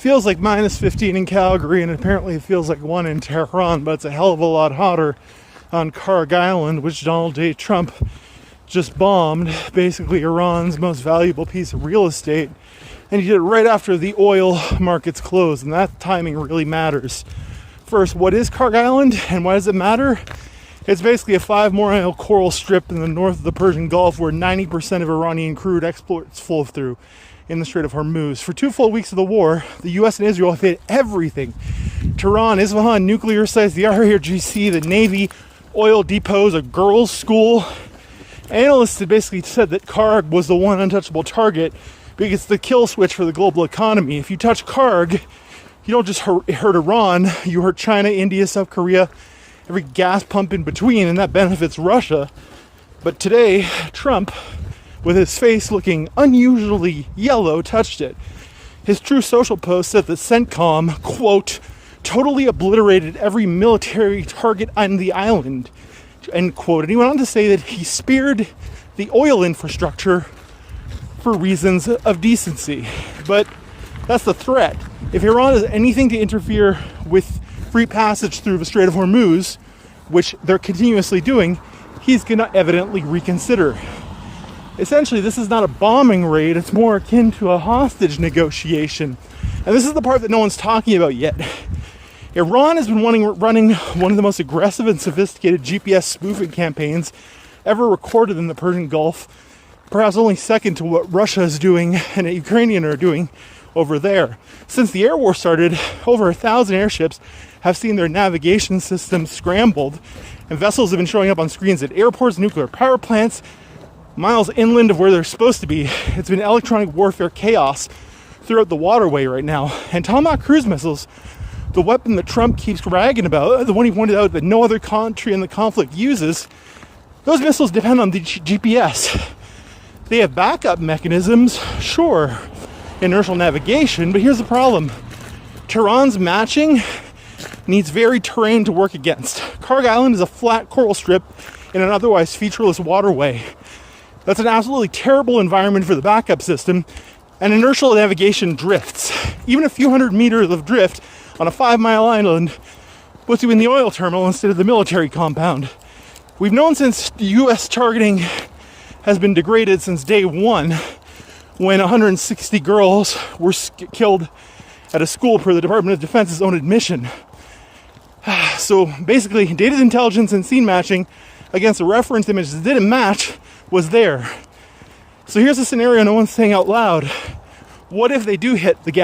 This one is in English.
feels like minus 15 in Calgary, and apparently it feels like 1 in Tehran, but it's a hell of a lot hotter on Kharg Island, which Donald J. Trump just bombed, basically Iran's most valuable piece of real estate. And he did it right after the oil markets closed, and that timing really matters. First, what is Kharg Island and why does it matter? It's basically a 5-mile coral strip in the north of the Persian Gulf where 90% of Iranian crude exports flow through in the Strait of Hormuz. For 2 full weeks of the war, the US and Israel have hit everything. Tehran, Isfahan, nuclear sites, the RRGC, the Navy, oil depots, a girls' school. Analysts had basically said that Kharg was the one untouchable target because it's the kill switch for the global economy. If you touch Kharg, you don't just hurt Iran, you hurt China, India, South Korea, every gas pump in between, and that benefits Russia. But today, Trump, with his face looking unusually yellow, touched it. His True Social post said that CENTCOM, quote, totally obliterated every military target on the island, end quote. And he went on to say that he spared the oil infrastructure for reasons of decency. But that's the threat. If Iran does anything to interfere with free passage through the Strait of Hormuz, which they're continuously doing, he's going to evidently reconsider. Essentially, this is not a bombing raid, it's more akin to a hostage negotiation. And this is the part that no one's talking about yet. Iran has been running one of the most aggressive and sophisticated GPS spoofing campaigns ever recorded in the Persian Gulf, perhaps only second to what Russia is doing and the Ukrainians are doing over there. Since the air war started, over 1,000 airships have seen their navigation systems scrambled, and vessels have been showing up on screens at airports, nuclear power plants, miles inland of where they're supposed to be. It's been electronic warfare chaos throughout the waterway right now. And Tomahawk cruise missiles, the weapon that Trump keeps bragging about, the one he pointed out that no other country in the conflict uses, those missiles depend on the GPS. They have backup mechanisms, sure, inertial navigation, but here's the problem. Tehran's matching needs varied terrain to work against. Kharg Island is a flat coral strip in an otherwise featureless waterway. That's an absolutely terrible environment for the backup system, and inertial navigation drifts. Even a few hundred meters of drift on a 5-mile island puts you in the oil terminal instead of the military compound. We've known since US targeting has been degraded since day one, when 160 girls were killed at a school per the Department of Defense's own admission. So basically, data intelligence and scene matching against a reference image that didn't match was there. So here's a scenario no one's saying out loud. What if they do hit the gas?